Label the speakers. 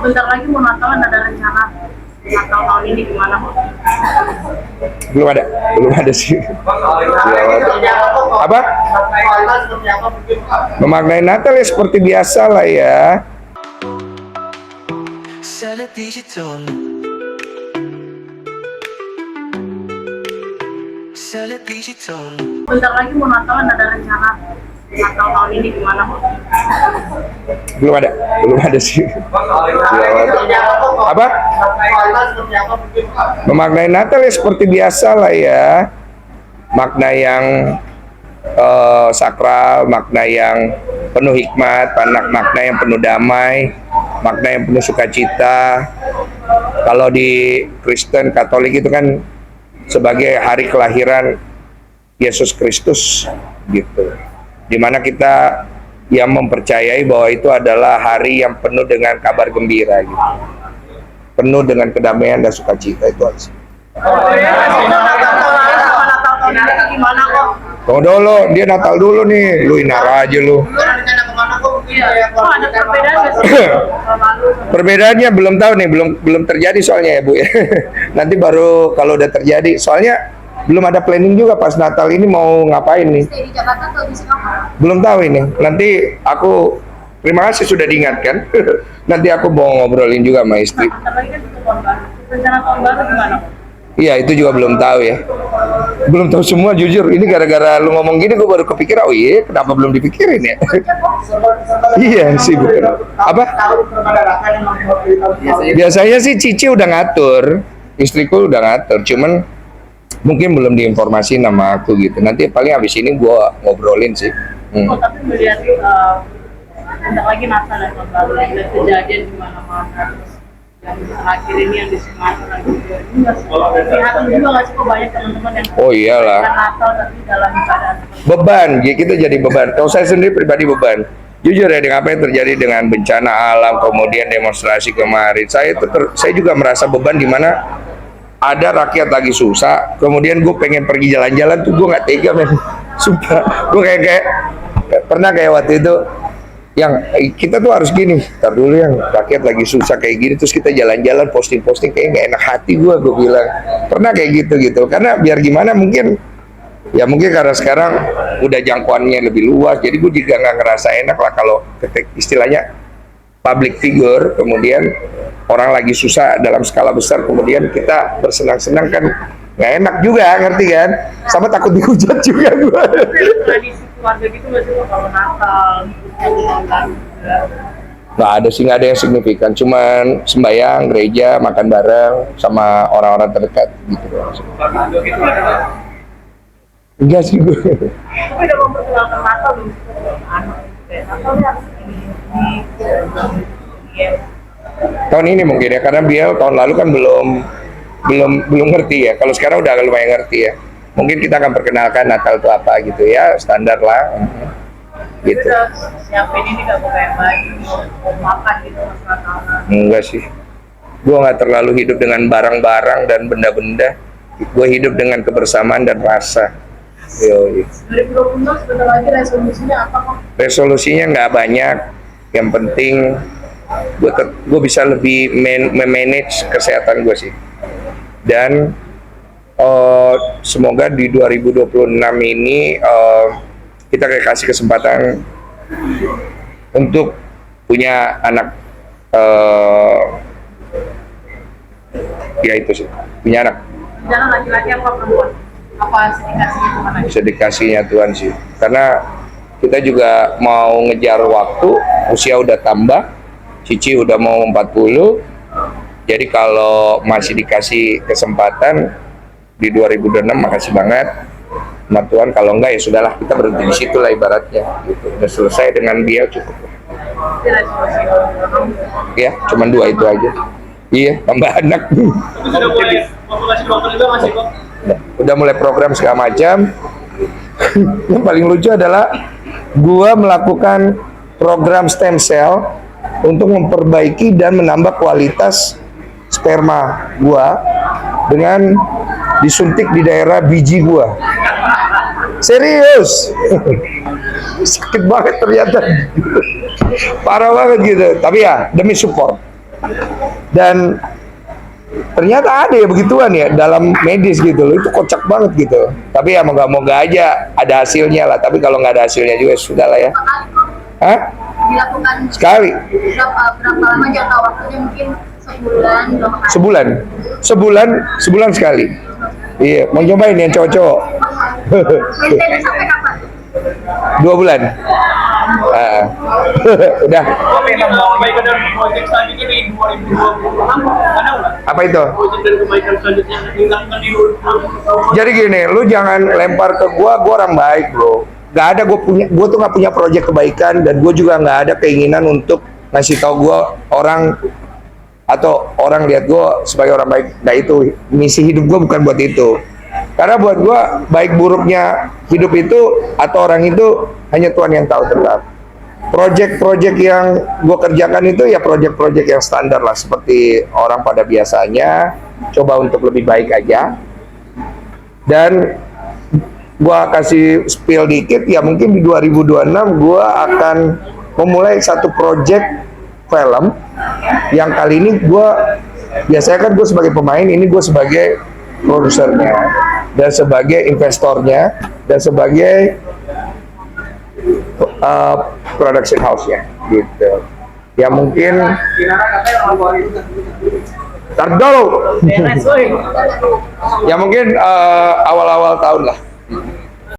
Speaker 1: Bentar lagi mau Natalan, ada rencana Natal tahun ini gimana kok?
Speaker 2: Belum ada sih. Belum ada. Apa? Memaknai Natal ya seperti biasa lah ya.
Speaker 1: Bentar lagi mau Natalan, ada rencana Natal tahun ini gimana kok?
Speaker 2: Belum ada sih. Belum ada. Apa? Memaknai Natal ya seperti biasa lah ya. Makna yang sakral, makna yang penuh hikmat, makna yang penuh damai, makna yang penuh sukacita. Kalau di Kristen Katolik itu kan sebagai hari kelahiran Yesus Kristus gitu, dimana kita yang mempercayai bahwa itu adalah hari yang penuh dengan kabar gembira gitu, penuh dengan kedamaian dan sukacita. Itu aja.
Speaker 1: Gimana kok?
Speaker 2: Tunggu dulu, dia Natal dulu nih, lu inara aja lu.
Speaker 1: Ada perbedaan nggak sih?
Speaker 2: Perbedaannya belum tahu nih, belum terjadi soalnya ya Bu ya. Nanti baru kalau udah terjadi, soalnya belum ada planning juga pas Natal ini mau ngapain nih.
Speaker 1: Stay di Jakarta atau di Singapura?
Speaker 2: Belum tahu ini. Nanti aku terima kasih sudah diingatkan. Nanti aku mau ngobrolin juga sama istri.
Speaker 1: Bentar lagi kan itu tahun baru. Rencana tahun baru gimana kok?
Speaker 2: Iya itu juga belum tahu ya. Belum tahu semua jujur. Ini gara-gara lu ngomong gini gue baru kepikir. Oh iya, kenapa belum dipikirin ya? Iya sih betul. Apa? Biasanya sih Cici udah ngatur, istriku udah ngatur. Cuman mungkin belum diinformasiin sama aku gitu. Nanti paling habis ini gue ngobrolin sih.
Speaker 1: Oh, tapi melihat bentar lagi Natal dan tahun baru, ada kejadian di mana-mana. Yang terakhir ini yang di Sumatera gitu. Ini nggak sih? Kelihatan juga nggak sih kok banyak teman-teman yang
Speaker 2: Oh iyalah.
Speaker 1: Natal tapi dalam keadaan
Speaker 2: Beban, ya kita jadi beban. Kalau saya sendiri pribadi beban. Jujur ya, dengan apa yang terjadi dengan bencana alam, kemudian demonstrasi kemarin, saya juga merasa beban di mana ada rakyat lagi susah, kemudian gue pengen pergi jalan-jalan tuh gue nggak tega men, sumpah. Gue kayak pernah kayak waktu itu yang kita tuh harus gini, ntar dulu yang rakyat lagi susah kayak gini terus kita jalan-jalan posting-posting kayak nggak enak hati gue bilang pernah kayak gitu karena biar gimana mungkin karena sekarang udah jangkauannya lebih luas, jadi gue juga nggak ngerasa enak lah kalau istilahnya public figure kemudian orang lagi susah dalam skala besar kemudian kita bersenang-senang kan nggak enak juga, ngerti kan? Sama takut dihujat juga gue.
Speaker 1: tradisi keluarga gitu nggak sih kok kalau Natal
Speaker 2: Nggak ada sih, nggak ada yang signifikan, cuman sembahyang gereja, makan bareng sama orang-orang terdekat gitu. Enggak sih gue.
Speaker 1: tapi udah memperkenalkan Natal belum sih ke anak kayak Natal ya ini
Speaker 2: Tahun ini mungkin ya, karena dia tahun lalu kan belum ngerti ya. Kalau sekarang udah lumayan ngerti ya. Mungkin kita akan perkenalkan Natal itu apa gitu ya, standar lah. Gitu.
Speaker 1: udah siapin ini nggak mau kayak baju mau makan gitu pas Natalan.
Speaker 2: Enggak sih. Gue nggak terlalu hidup dengan barang-barang dan benda-benda. Gue hidup dengan kebersamaan dan rasa. Yoi.
Speaker 1: 2020 sebentar lagi resolusinya apa kok?
Speaker 2: Resolusinya nggak banyak. Yang penting gue bisa lebih manage kesehatan gue sih. Dan semoga di 2026 ini kita kasih kesempatan untuk punya anak, ya itu sih, punya anak.
Speaker 1: Jangan laki-laki apa perempuan? Apa sedikasinya Tuhan aja?
Speaker 2: Bisa dikasihnya Tuhan sih, karena kita juga mau ngejar waktu, usia udah tambah, Cici udah mau 40, jadi kalau masih dikasih kesempatan di 2026 makasih banget sama Tuhan, kalau enggak ya sudahlah, kita berhenti di situ lah ibaratnya gitu. Udah selesai dengan dia cukup
Speaker 1: Itu resolusi.
Speaker 2: ya, cuman 2 itu aja. Iya, tambah anak.
Speaker 3: Sudah mulai populasi dokter juga masih kok.
Speaker 2: Udah mulai program segala macam. Yang paling lucu adalah gua melakukan program stem cell untuk memperbaiki dan menambah kualitas sperma gua dengan disuntik di daerah biji gua. Serius. Sakit banget ternyata. Parah banget gitu. Tapi ya demi support. Dan ternyata ada ya begituan ya dalam medis gitu loh, itu kocak banget gitu. Tapi ya moga-moga aja ada hasilnya lah. Tapi kalau nggak ada hasilnya juga sudah lah ya. Hah?
Speaker 4: Dilakukan
Speaker 2: Sekali.
Speaker 4: berapa lama jangka waktunya, mungkin sebulan berapa kali?
Speaker 2: Sebulan sekali. Iya, mau cobain yang cowok-cowok.
Speaker 4: Maintain sampai kapan?
Speaker 2: 2 bulan. Udah.
Speaker 3: Oke, perbaikan dan proyek selanjutnya di 2026 ada nggak?
Speaker 2: Apa itu?
Speaker 3: Proyek dan perbaikan selanjutnya yang dilakukan di 2026.
Speaker 2: Jadi gini, lu jangan lempar ke gua orang baik bro. Gak ada, gua tuh nggak punya proyek kebaikan, dan gua juga nggak ada keinginan untuk ngasih tahu gua orang atau orang lihat gua sebagai orang baik. Nah itu misi hidup gua bukan buat itu. Karena buat gua baik buruknya hidup itu atau orang itu hanya Tuhan yang tahu tetap. Project-project yang gue kerjakan itu ya project-project yang standar lah, seperti orang pada biasanya, coba untuk lebih baik aja. Dan gue kasih spill dikit ya, mungkin di 2026 gue akan memulai satu project film yang kali ini gue, biasanya kan gue sebagai pemain, ini gue sebagai produsernya dan sebagai investornya dan sebagai production house-nya gitu. Ya mungkin tar dulu. Ya mungkin awal-awal tahun lah.